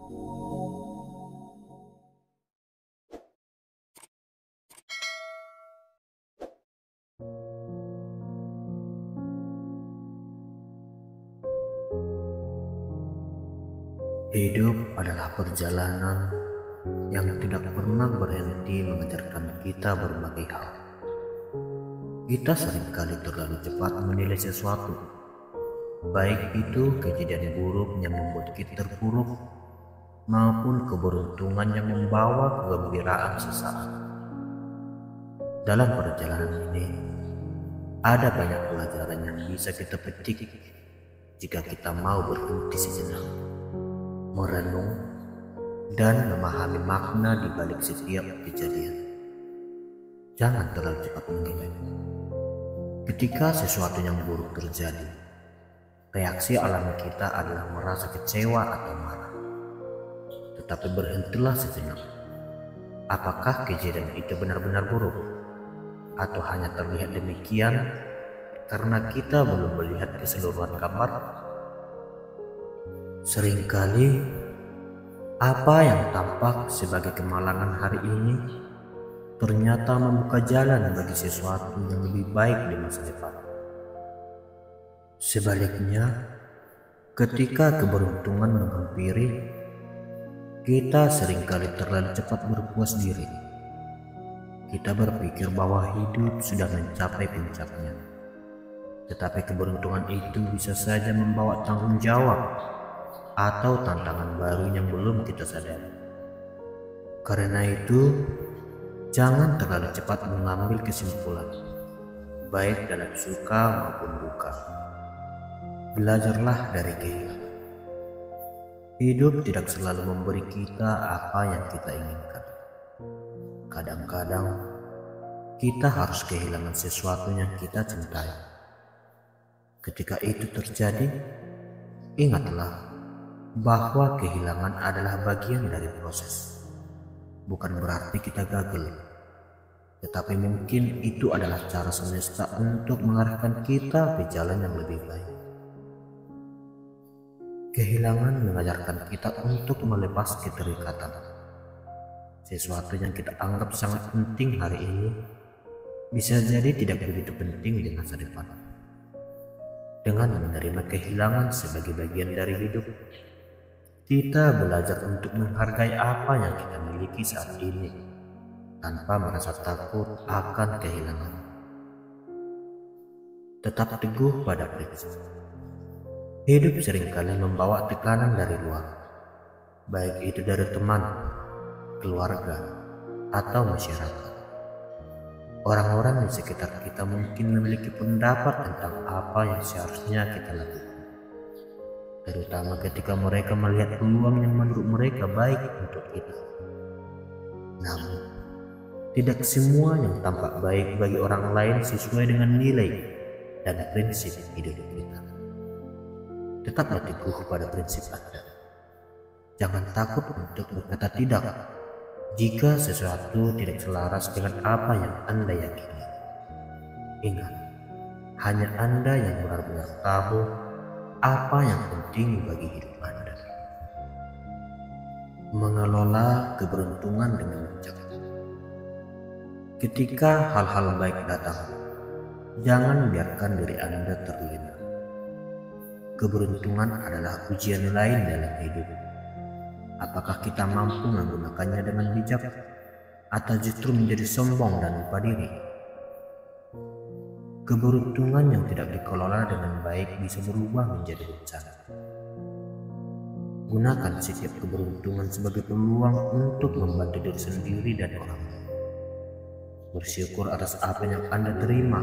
Hidup adalah perjalanan yang tidak pernah berhenti mengajarkan kita berbagai hal. Kita seringkali terlalu cepat menilai sesuatu, baik itu kejadian buruk yang membuat kita terpuruk, maupun keberuntungan yang membawa kegembiraan sesaat. Dalam perjalanan ini, ada banyak pelajaran yang bisa kita petik jika kita mau berhenti sejenak, merenung, dan memahami makna di balik setiap kejadian. Jangan terlalu cepat menilai. Ketika sesuatu yang buruk terjadi, reaksi alami kita adalah merasa kecewa atau marah. Tetapi berhentilah sejenak. Apakah kejadian itu benar-benar buruk? Atau hanya terlihat demikian karena kita belum melihat keseluruhan gambar? Seringkali apa yang tampak sebagai kemalangan hari ini ternyata membuka jalan bagi sesuatu yang lebih baik di masa depan. Sebaliknya, ketika keberuntungan menghampiri, kita seringkali terlalu cepat berpuas diri. Kita berpikir bahwa hidup sudah mencapai puncaknya, tetapi keberuntungan itu bisa saja membawa tanggung jawab atau tantangan baru yang belum kita sadari. Karena itu, jangan terlalu cepat mengambil kesimpulan, baik dalam suka maupun duka. Belajarlah dari kehilangan. Hidup tidak selalu memberi kita apa yang kita inginkan. Kadang-kadang, kita harus kehilangan sesuatu yang kita cintai. Ketika itu terjadi, ingatlah bahwa kehilangan adalah bagian dari proses. Bukan berarti kita gagal, tetapi mungkin itu adalah cara semesta untuk mengarahkan kita ke jalan yang lebih baik. Kehilangan mengajarkan kita untuk melepas keterikatan. Sesuatu yang kita anggap sangat penting hari ini bisa jadi tidak begitu penting di masa depan. Dengan menerima kehilangan sebagai bagian dari hidup, kita belajar untuk menghargai apa yang kita miliki saat ini tanpa merasa takut akan kehilangan. Tetap teguh pada prinsip. Hidup seringkali membawa tekanan dari luar, baik itu dari teman, keluarga, atau masyarakat. Orang-orang di sekitar kita mungkin memiliki pendapat tentang apa yang seharusnya kita lakukan, terutama ketika mereka melihat peluang yang menurut mereka baik untuk kita. Namun, tidak semua yang tampak baik bagi orang lain sesuai dengan nilai dan prinsip hidup kita. Tetaplah teguh pada prinsip Anda. Jangan takut untuk berkata tidak jika sesuatu tidak selaras dengan apa yang Anda yakini. Ingat, hanya Anda yang benar-benar tahu apa yang penting bagi hidup Anda. Mengelola keberuntungan dengan bijak. Ketika hal-hal baik datang, jangan biarkan diri Anda terlena. Keberuntungan adalah ujian lain dalam hidup. Apakah kita mampu menggunakannya dengan bijak, atau justru menjadi sombong dan lupa diri? Keberuntungan yang tidak dikelola dengan baik bisa berubah menjadi bencana. Gunakan setiap keberuntungan sebagai peluang untuk membantu diri sendiri dan orang lain. Bersyukur atas apa yang Anda terima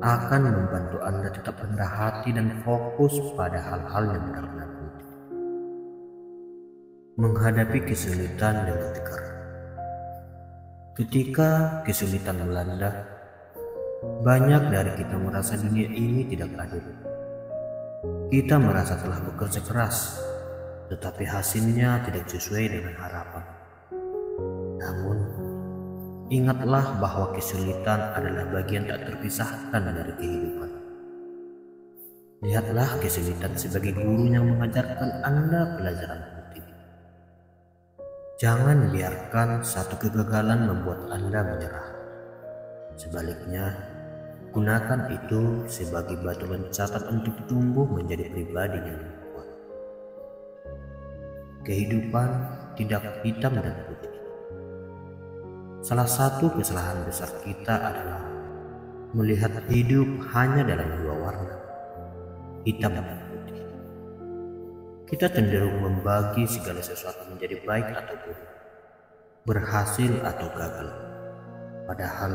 akan membantu Anda tetap rendah hati dan fokus pada hal-hal yang benar-benar penting. Menghadapi kesulitan dengan tegar. Ketika kesulitan melanda, banyak dari kita merasa dunia ini tidak adil. Kita merasa telah bekerja keras, tetapi hasilnya tidak sesuai dengan harapan. Namun, ingatlah bahwa kesulitan adalah bagian tak terpisahkan dari kehidupan. Lihatlah kesulitan sebagai guru yang mengajarkan Anda pelajaran penting. Jangan biarkan satu kegagalan membuat Anda menyerah. Sebaliknya, gunakan itu sebagai batu loncatan untuk tumbuh menjadi pribadi yang lebih kuat. Kehidupan tidak hitam dan putih. Salah satu kesalahan besar kita adalah melihat hidup hanya dalam dua warna, hitam dan putih. Kita cenderung membagi segala sesuatu menjadi baik atau buruk, berhasil atau gagal. Padahal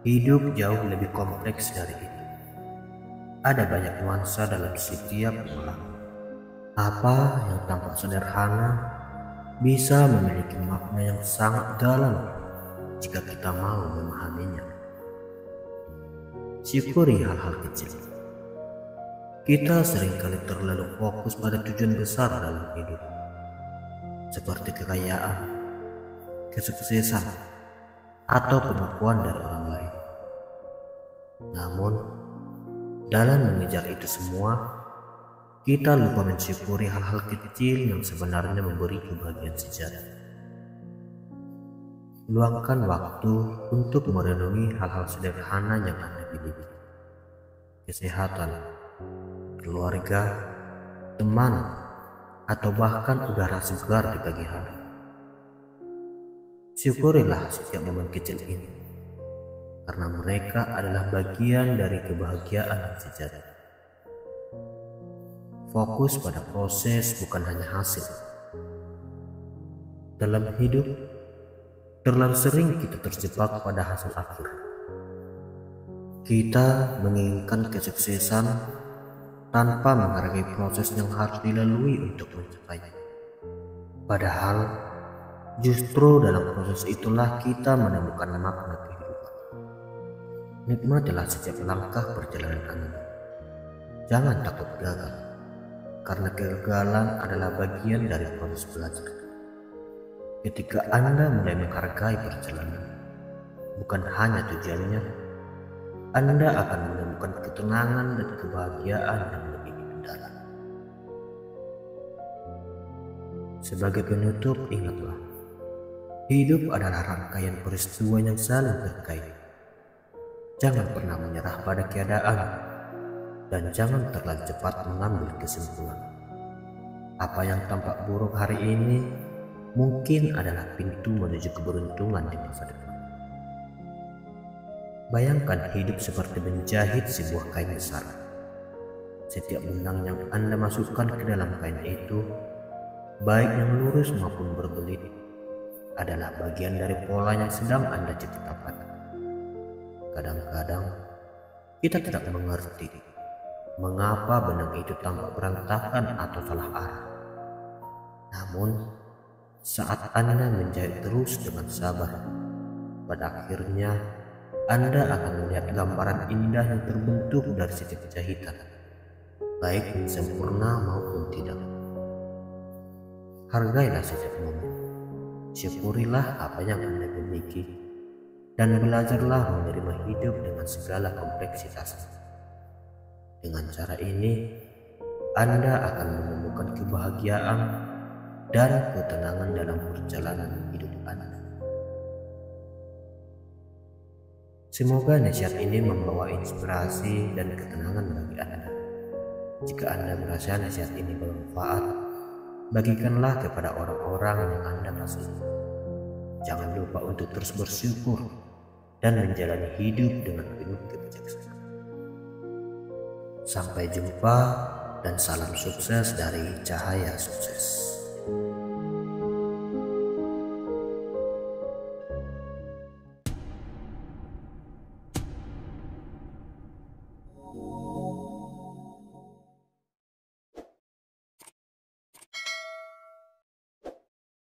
hidup jauh lebih kompleks dari itu. Ada banyak nuansa dalam setiap pengalaman. Apa yang tampak sederhana bisa memiliki makna yang sangat dalam jika kita mau memahaminya. Syukuri hal-hal kecil. Kita seringkali terlalu fokus pada tujuan besar dalam hidup, seperti kekayaan, kesuksesan, atau pengakuan dari orang lain. Namun, dalam mengejar itu semua, kita lupa mensyukuri hal-hal kecil yang sebenarnya memberi kebahagiaan sejati. Luangkan waktu untuk merenungi hal-hal sederhana yang Anda miliki. Kesehatan, keluarga, teman, atau bahkan udara segar di pagi hari. Syukurilah setiap momen kecil ini, karena mereka adalah bagian dari kebahagiaan yang sejati. Fokus pada proses, bukan hanya hasil. Dalam hidup, terlalu sering kita terjebak pada hasil akhir. Kita menginginkan kesuksesan tanpa menghargai proses yang harus dilalui untuk mencapainya. Padahal, justru dalam proses itulah kita menemukan makna kehidupan. Nikmatilah setiap langkah perjalanan Anda. Jangan takut gagal, karena kegagalan adalah bagian dari proses belajar. Ketika Anda mulai menghargai perjalanan, bukan hanya tujuannya, Anda akan menemukan ketenangan dan kebahagiaan yang lebih mendalam. Sebagai penutup, ingatlah, hidup adalah rangkaian peristiwa yang saling terkait. Jangan pernah menyerah pada keadaan, dan jangan terlalu cepat mengambil kesimpulan. Apa yang tampak buruk hari ini mungkin adalah pintu menuju keberuntungan di masa depan. Bayangkan hidup seperti menjahit sebuah kain besar. Setiap benang yang Anda masukkan ke dalam kain itu, baik yang lurus maupun berbelit, adalah bagian dari pola yang sedang Anda ciptakan. Kadang-kadang kita tidak mengerti mengapa benang itu tampak berantakan atau salah arah. Namun, saat Anda menjahit terus dengan sabar, pada akhirnya Anda akan melihat gambaran indah yang terbentuk dari setiap jahitan, baik sempurna maupun tidak. Hargailah setiap momen, syukurilah apa yang Anda miliki, dan belajarlah menerima hidup dengan segala kompleksitasnya. Dengan cara ini, Anda akan menemukan kebahagiaan dan ketenangan dalam perjalanan hidup Anda. Semoga nasihat ini membawa inspirasi dan ketenangan bagi Anda. Jika Anda merasa nasihat ini bermanfaat, bagikanlah kepada orang-orang yang Anda kasihi. Jangan lupa untuk terus bersyukur dan menjalani hidup dengan penuh kebijaksanaan. Sampai jumpa dan salam sukses dari Cahaya Sukses.